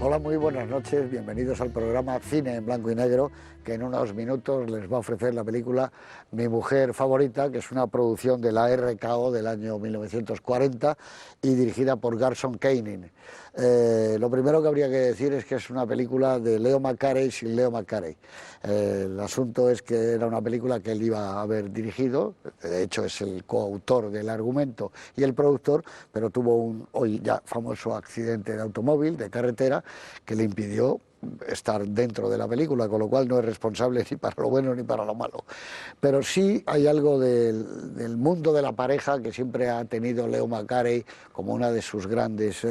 Hola, muy buenas noches, bienvenidos al programa Cine en Blanco y Negro, que en unos minutos les va a ofrecer la película Mi mujer favorita, que es una producción de la RKO del año 1940 y dirigida por Garson Kanin. Lo primero que habría que decir es que es una película de Leo McCarey sin Leo McCarey. El asunto es que era una película que él iba a haber dirigido, de hecho es el coautor del argumento y el productor, pero tuvo un hoy ya famoso accidente de automóvil, de carretera, que le impidió estar dentro de la película, con lo cual no es responsable ni para lo bueno ni para lo malo. Pero sí hay algo del mundo de la pareja que siempre ha tenido Leo McCarey como una de sus grandes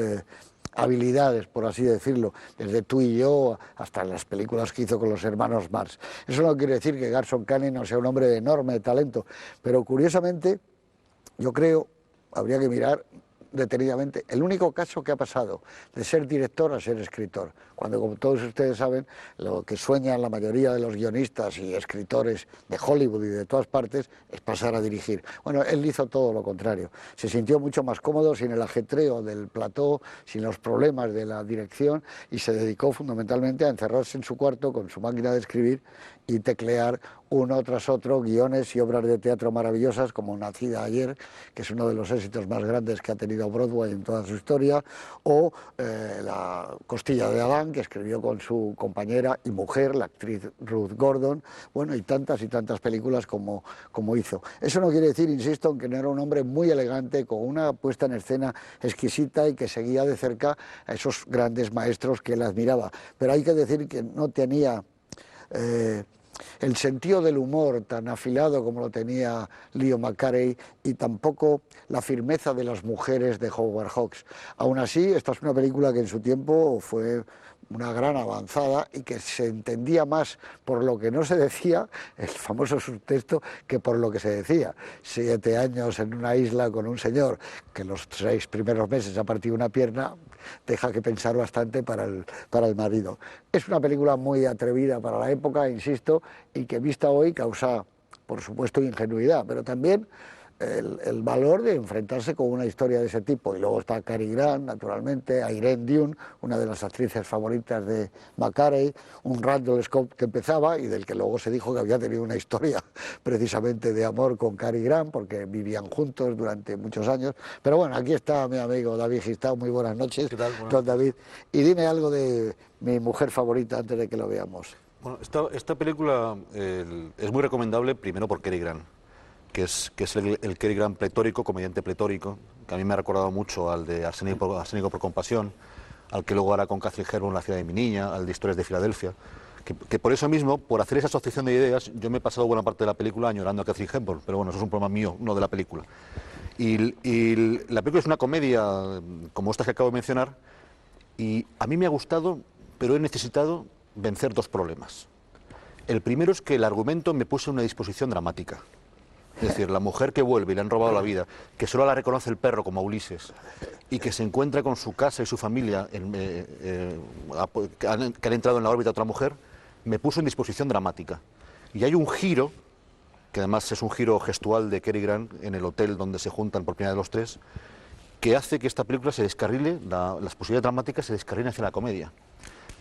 habilidades, por así decirlo, desde Tú y yo hasta las películas que hizo con los hermanos Marx. Eso no quiere decir que Garson Kanin no sea un hombre de enorme talento, pero curiosamente yo creo, habría que mirar detenidamente, el único caso que ha pasado de ser director a ser escritor, cuando, como todos ustedes saben, lo que sueñan la mayoría de los guionistas y escritores de Hollywood y de todas partes es pasar a dirigir. Bueno, él hizo todo lo contrario, se sintió mucho más cómodo sin el ajetreo del plató, sin los problemas de la dirección, y se dedicó fundamentalmente a encerrarse en su cuarto con su máquina de escribir y teclear uno tras otro guiones y obras de teatro maravillosas como Nacida ayer, que es uno de los éxitos más grandes que ha tenido Broadway en toda su historia, o La costilla de Adán, que escribió con su compañera y mujer, la actriz Ruth Gordon, bueno, y tantas películas como hizo. Eso no quiere decir, insisto, en que no era un hombre muy elegante, con una puesta en escena exquisita y que seguía de cerca a esos grandes maestros que él admiraba. Pero hay que decir que no tenía el sentido del humor tan afilado como lo tenía Leo McCarey y tampoco la firmeza de las mujeres de Howard Hawks. Aún así, esta es una película que en su tiempo fue una gran avanzada y que se entendía más por lo que no se decía, el famoso subtexto, que por lo que se decía. 7 años en una isla con un señor que los 6 primeros meses ha partido una pierna, deja que pensar bastante para el marido. Es una película muy atrevida para la época, insisto, y que vista hoy causa, por supuesto, ingenuidad, pero también el valor de enfrentarse con una historia de ese tipo. Y luego está Cary Grant, naturalmente, Irene Dunne, una de las actrices favoritas de McCarey, un Randall Scott que empezaba y del que luego se dijo que había tenido una historia precisamente de amor con Cary Grant, porque vivían juntos durante muchos años. Pero bueno, aquí está mi amigo David Gistau. Muy buenas noches. ¿Qué tal? Don David. Y dime algo de Mi mujer favorita antes de que lo veamos. Bueno, esta película es muy recomendable, primero por Cary Grant, que es el Cary Grant pletórico, comediante pletórico, que a mí me ha recordado mucho al de Arsénico por compasión, al que luego hará con Katharine Hepburn La ciudad de mi niña, al de Historias de Filadelfia, que por eso mismo, por hacer esa asociación de ideas, yo me he pasado buena parte de la película añorando a Katharine Hepburn, pero bueno, eso es un problema mío, no de la película. Y la película es una comedia, como esta que acabo de mencionar, y a mí me ha gustado, pero he necesitado vencer 2 problemas. El primero es que el argumento me puso en una disposición dramática. Es decir, la mujer que vuelve y le han robado la vida, que solo la reconoce el perro como a Ulises, y que se encuentra con su casa y su familia, que han entrado en la órbita de otra mujer, me puso en disposición dramática. Y hay un giro, que además es un giro gestual de Cary Grant en el hotel donde se juntan por primera vez los 3, que hace que esta película se descarrile, las posibilidades dramáticas se descarrilen hacia la comedia.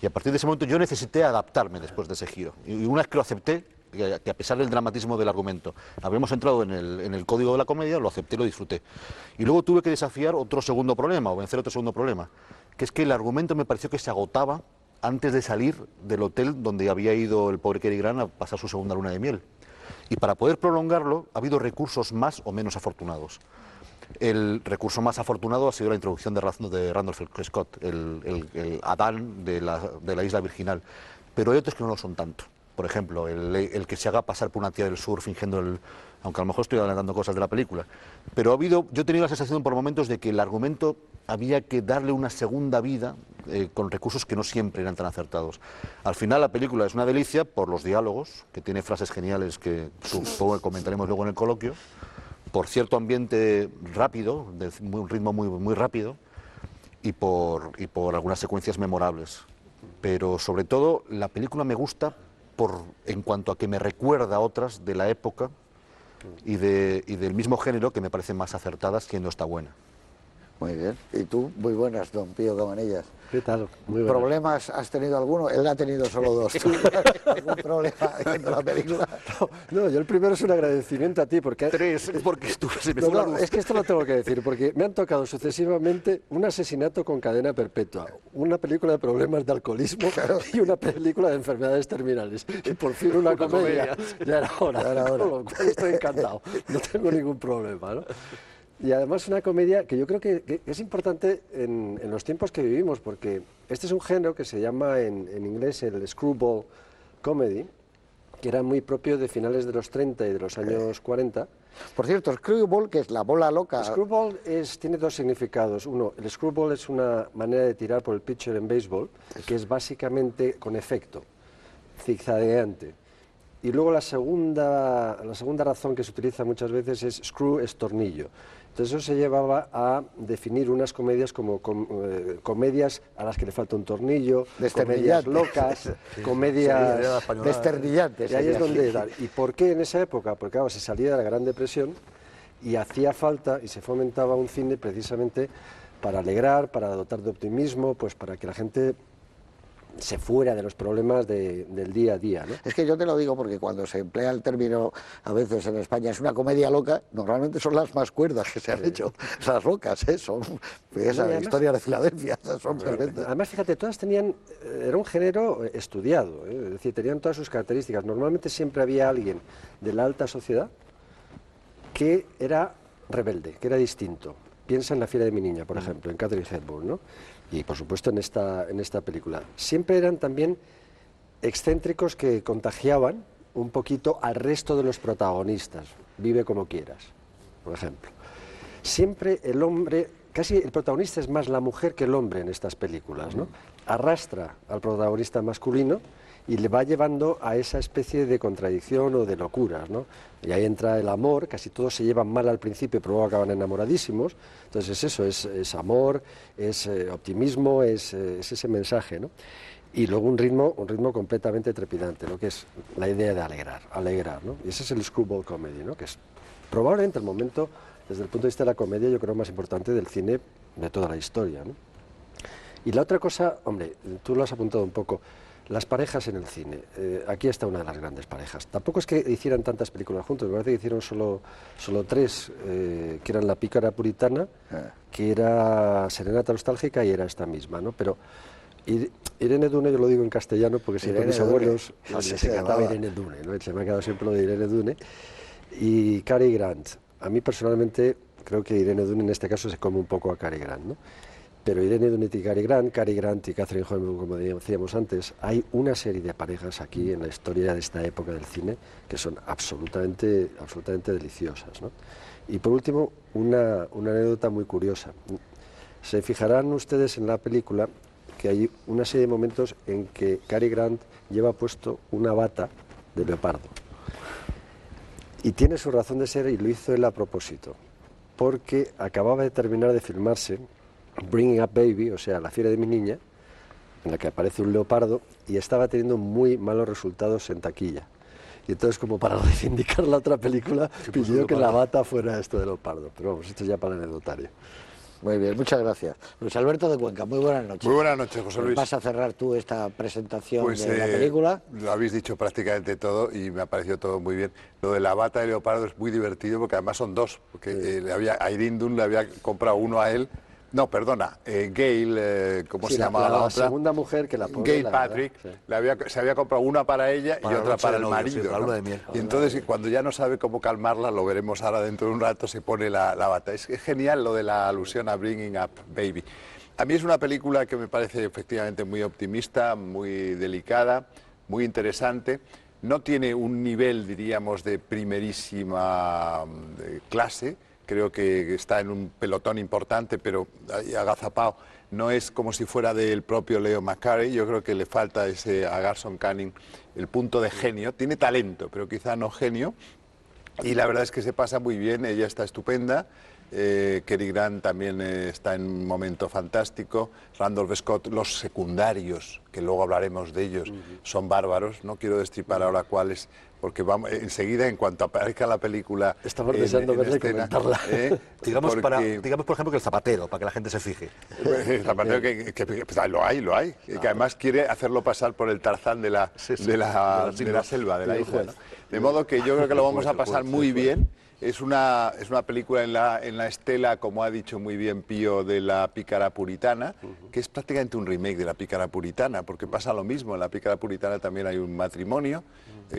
Y a partir de ese momento yo necesité adaptarme después de ese giro. Y una vez que lo acepté, que a pesar del dramatismo del argumento, habíamos entrado en el código de la comedia, lo acepté y lo disfruté. Y luego tuve que desafiar otro segundo problema, o vencer otro segundo problema, que es que el argumento me pareció que se agotaba antes de salir del hotel donde había ido el pobre Cary Grant a pasar su segunda luna de miel. Y para poder prolongarlo ha habido recursos más o menos afortunados. El recurso más afortunado ha sido la introducción de Randolph Scott, el Adán de la isla virginal. Pero hay otros que no lo son tanto. Por ejemplo, el que se haga pasar por una tía del sur fingiendo aunque a lo mejor estoy adelantando cosas de la película. Pero yo he tenido la sensación por momentos de que el argumento había que darle una segunda vida con recursos que no siempre eran tan acertados. Al final la película es una delicia por los diálogos, que tiene frases geniales que supongo que comentaremos luego en el coloquio, por cierto ambiente rápido, de un ritmo muy rápido, y por algunas secuencias memorables. Pero sobre todo la película me gusta en cuanto a que me recuerda a otras de la época y del mismo género que me parecen más acertadas, siendo esta buena. Muy bien. ¿Y tú? Muy buenas, don Pío Cabanillas. ¿Qué tal? Muy buenas. ¿Problemas has tenido alguno? Él ha tenido solo dos. ¿Algún problema viendo la película? No, yo el primero es un agradecimiento a ti, porque... Tres, porque se me No, fue la no, luz. es que esto lo tengo que decir, porque me han tocado sucesivamente un asesinato con cadena perpetua, una película de problemas de alcoholismo y una película de enfermedades terminales. Y por fin una comedia. Ya era hora. Ya era hora. Con lo cual estoy encantado, no tengo ningún problema, ¿no? Y además una comedia que yo creo que es importante en los tiempos que vivimos, porque este es un género que se llama en inglés el screwball comedy, que era muy propio de finales de los 30 y de los años 40. Por cierto, screwball, que es la bola loca. Screwball tiene dos significados. Uno, el screwball es una manera de tirar por el pitcher en béisbol, que es básicamente con efecto, zigzagueante. Y luego la segunda razón que se utiliza muchas veces es screw, es tornillo. Entonces eso se llevaba a definir unas comedias como comedias a las que le falta un tornillo, comedias locas, comedias desternillantes. Y ahí es donde dar. ¿Y por qué en esa época? Porque claro, se salía de la Gran Depresión y hacía falta y se fomentaba un cine precisamente para alegrar, para dotar de optimismo, pues para que la gente se fuera de los problemas del día a día, ¿no? Es que yo te lo digo porque cuando se emplea el término a veces en España es una comedia loca, normalmente son las más cuerdas que se han hecho, las locas, son esa además, historia de Filadelfia, son perfectas. Además, fíjate, todas tenían, era un género estudiado, es decir, tenían todas sus características. Normalmente siempre había alguien de la alta sociedad que era rebelde, que era distinto. Piensa en La fiera de mi niña, por ejemplo, en Katharine Hepburn, ¿no? Y por supuesto en esta película. Siempre eran también excéntricos que contagiaban un poquito al resto de los protagonistas. Vive como quieras, por ejemplo. Siempre el hombre, casi el protagonista es más la mujer que el hombre en estas películas, ¿no? Arrastra al protagonista masculino y le va llevando a esa especie de contradicción o de locuras, ¿no? Y ahí entra el amor, casi todos se llevan mal al principio, pero luego acaban enamoradísimos. Entonces es eso, es amor, es optimismo, es ese mensaje, ¿no? Y luego un ritmo completamente trepidante, ¿no? Que es la idea de alegrar, ¿no? Y ese es el screwball comedy, ¿no? Que es probablemente el momento, desde el punto de vista de la comedia, yo creo más importante del cine de toda la historia, ¿no? Y la otra cosa, hombre, tú lo has apuntado un poco, las parejas en el cine. Aquí está una de las grandes parejas. Tampoco es que hicieran tantas películas juntos, me parece que hicieron solo tres, que eran La pícara puritana, que era Serenata nostálgica y era esta misma, ¿no? Pero Irene Dune, yo lo digo en castellano porque siempre mis abuelos se cantaba Irene Dune, ¿no? Se me ha quedado siempre lo de Irene Dune. Y Cary Grant. A mí personalmente creo que Irene Dune en este caso se come un poco a Cary Grant, ¿no? Pero Irene Dune y Cary Grant y Katharine Hepburn, como decíamos antes, hay una serie de parejas aquí en la historia de esta época del cine que son absolutamente deliciosas, ¿no? Y por último, una anécdota muy curiosa. Se fijarán ustedes en la película que hay una serie de momentos en que Cary Grant lleva puesto una bata de leopardo. Y tiene su razón de ser y lo hizo él a propósito, porque acababa de terminar de filmarse Bringing Up Baby, o sea, La fiera de mi niña, en la que aparece un leopardo y estaba teniendo muy malos resultados en taquilla. Y entonces, como para reivindicar la otra película, pidió que la bata fuera esto de leopardo. Pero vamos, esto es ya para el anecdotario. Muy bien, muchas gracias. Luis Alberto de Cuenca, muy buenas noches. Muy buenas noches, José Luis. ¿Vas a cerrar tú esta presentación de la película? Lo habéis dicho prácticamente todo y me ha parecido todo muy bien. Lo de la bata de leopardo es muy divertido porque además son dos. Porque a Irene Dunne le había comprado uno a él. No, perdona, Gail, ¿cómo se llamaba la otra? La segunda mujer que la pobre, Gail Patrick, se había comprado una para ella y otra para el marido. Sí, ¿no? de miel. Y entonces cuando ya no sabe cómo calmarla, lo veremos ahora dentro de un rato, se pone la bata. Es genial lo de la alusión a Bringing Up Baby. A mí es una película que me parece efectivamente muy optimista, muy delicada, muy interesante. No tiene un nivel, diríamos, de primerísima clase. Creo que está en un pelotón importante, pero agazapado. No es como si fuera del propio Leo McCarey. Yo creo que le falta a Garson Kanin el punto de genio. Tiene talento, pero quizá no genio. Y la verdad es que se pasa muy bien. Ella está estupenda. Cary Grant también está en un momento fantástico. Randolph Scott, los secundarios, que luego hablaremos de ellos, son bárbaros. No quiero destripar ahora cuáles, porque vamos enseguida, en cuanto aparezca la película... Estamos deseando verla y escena, comentarla. Digamos, digamos, por ejemplo, que el zapatero, para que la gente se fije. El zapatero pues, lo hay. Y que además quiere hacerlo pasar por el Tarzán de la selva, de la isla, ¿no? De modo que yo creo que lo vamos a pasar muy bien. Es una película en la estela, como ha dicho muy bien Pío, de La pícara puritana, que es prácticamente un remake de La pícara puritana, porque pasa lo mismo. En La pícara puritana también hay un matrimonio,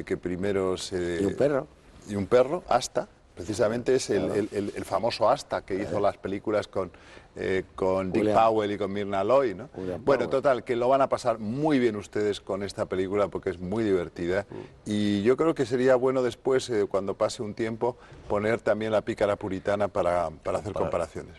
que primero se... Y un perro. Y un perro, Asta, precisamente es el famoso Asta, que hizo las películas con Dick Powell y con Myrna Loy, ¿no? Bueno, total, que lo van a pasar muy bien ustedes con esta película porque es muy divertida y yo creo que sería bueno después, cuando pase un tiempo, poner también La pícara puritana para hacer comparaciones.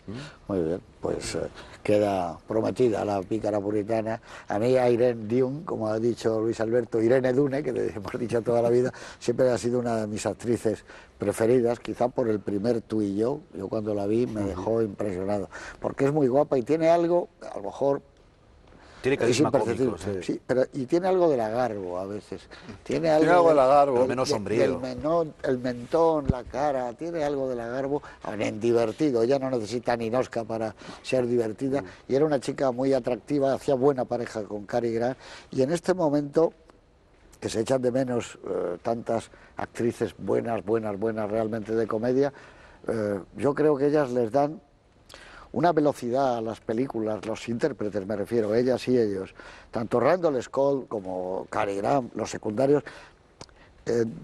Muy bien, pues queda prometida La pícara puritana. A mí a Irene Dunne, como ha dicho Luis Alberto, Irene Dune, que le hemos dicho toda la vida, siempre ha sido una de mis actrices preferidas, quizá por el primer Tú y yo cuando la vi me dejó impresionado, porque es muy guapa y tiene algo, a lo mejor... Tiene carisma cómico, sí, pero y tiene algo de lagarbo a veces. Tiene algo de lagarbo, pero menos sombrío. El mentón, la cara, tiene algo de lagarbo, en divertido. Ella no necesita ni Oscar para ser divertida y era una chica muy atractiva, hacía buena pareja con Cary Grant y en este momento que se echan de menos tantas actrices buenas realmente de comedia, yo creo que ellas les dan una velocidad a las películas, los intérpretes me refiero, ellas y ellos, tanto Randall Scott como Cary Grant, los secundarios,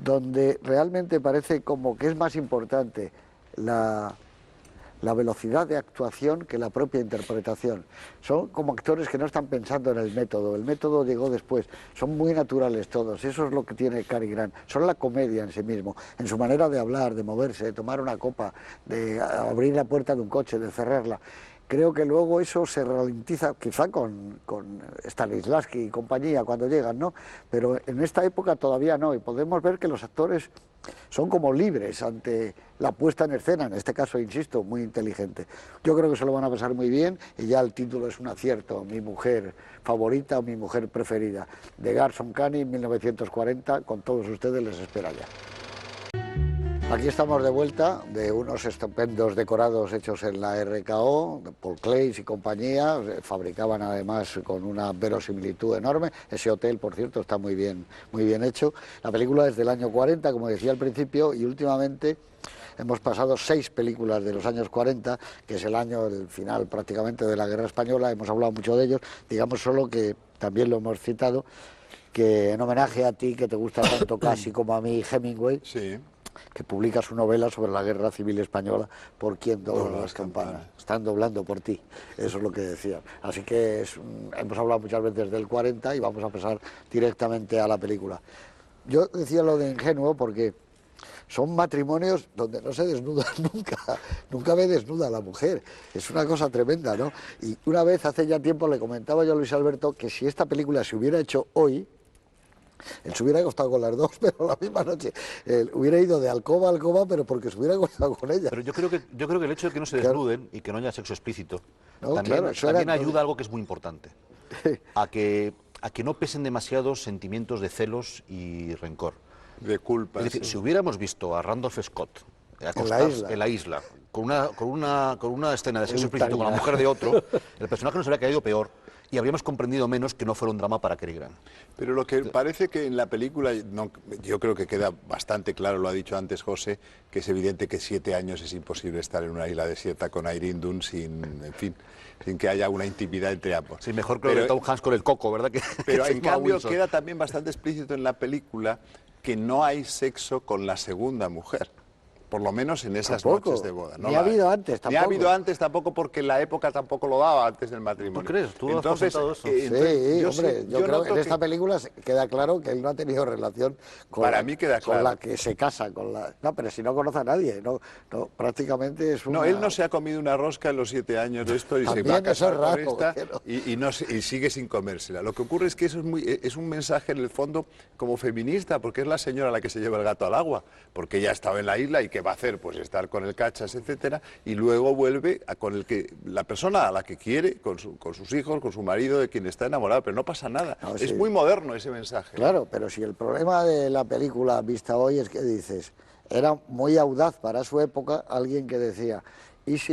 donde realmente parece como que es más importante la velocidad de actuación que la propia interpretación. Son como actores que no están pensando en el método llegó después, son muy naturales todos, eso es lo que tiene Cary Grant, son la comedia en sí mismo, en su manera de hablar, de moverse, de tomar una copa, de abrir la puerta de un coche, de cerrarla. Creo que luego eso se ralentiza, quizá con Stanislavski y compañía cuando llegan, ¿no? Pero en esta época todavía no, y podemos ver que los actores son como libres ante la puesta en escena, en este caso, insisto, muy inteligente. Yo creo que se lo van a pasar muy bien y ya el título es un acierto, Mi mujer favorita o Mi mujer preferida, de Garson Kanin, 1940, con todos ustedes les espera ya. Aquí estamos de vuelta de unos estupendos decorados hechos en la RKO, de Paul Claes y compañía, fabricaban además con una verosimilitud enorme, ese hotel, por cierto, está muy bien hecho. La película es del año 40, como decía al principio, y últimamente hemos pasado 6 películas de los años 40, que es el año del final prácticamente de la Guerra Española, hemos hablado mucho de ellos, digamos solo que también lo hemos citado, que en homenaje a ti, que te gusta tanto casi como a mí, Hemingway, sí, que publica su novela sobre la Guerra Civil Española, ¿Por quién doblan las campanas? Están doblando por ti, eso es lo que decían. Así que hemos hablado muchas veces del 40 y vamos a pasar directamente a la película. Yo decía lo de ingenuo porque son matrimonios donde no se desnuda nunca ve desnuda a la mujer, es una cosa tremenda, ¿no? Y una vez, hace ya tiempo, le comentaba yo a Luis Alberto que si esta película se hubiera hecho hoy, él se hubiera acostado con las dos, pero la misma noche. Él hubiera ido de alcoba a alcoba, pero porque se hubiera acostado con ella. Pero yo creo que el hecho de que no se desnuden y que no haya sexo explícito también era, ayuda a algo que es muy importante. A que no pesen demasiados sentimientos de celos y rencor. De culpa. Es decir, sí. si hubiéramos visto a Randolph Scott acostarse en la isla con una escena de sexo explícito con la mujer de otro, el personaje nos habría caído peor y habríamos comprendido menos que no fuera un drama para Cary Grant. Pero lo que parece que en la película, yo creo que queda bastante claro, lo ha dicho antes José, que es evidente que 7 años es imposible estar en una isla desierta con Irene Dunne sin que haya una intimidad entre ambos. Sí, mejor que lo de Tom Hanks con el coco, ¿verdad? Pero en cambio queda también bastante explícito en la película que no hay sexo con la segunda mujer. Por lo menos en esas noches de boda. No, ni ha habido antes tampoco. Ni ha habido antes tampoco porque la época tampoco lo daba antes del matrimonio. ¿Tú crees? ¿Tú entonces, has eso? Sí, hombre, yo creo que en esta película queda claro que él no ha tenido relación con, para mí queda claro, con la que se casa. No, pero si no conoce a nadie, no, prácticamente es una... No, él no se ha comido una rosca en los 7 años de esto y se va a casar con esta y sigue sin comérsela. Lo que ocurre es que eso es un mensaje en el fondo como feminista, porque es la señora la que se lleva el gato al agua, porque ella estaba en la isla y que va a hacer? Pues estar con el cachas, etcétera, y luego vuelve con la persona a la que quiere, con sus hijos, con su marido, de quien está enamorado, pero no pasa nada. No, es sí. muy moderno ese mensaje. Claro, pero si el problema de la película vista hoy es que dices, era muy audaz para su época alguien que decía, ¿y si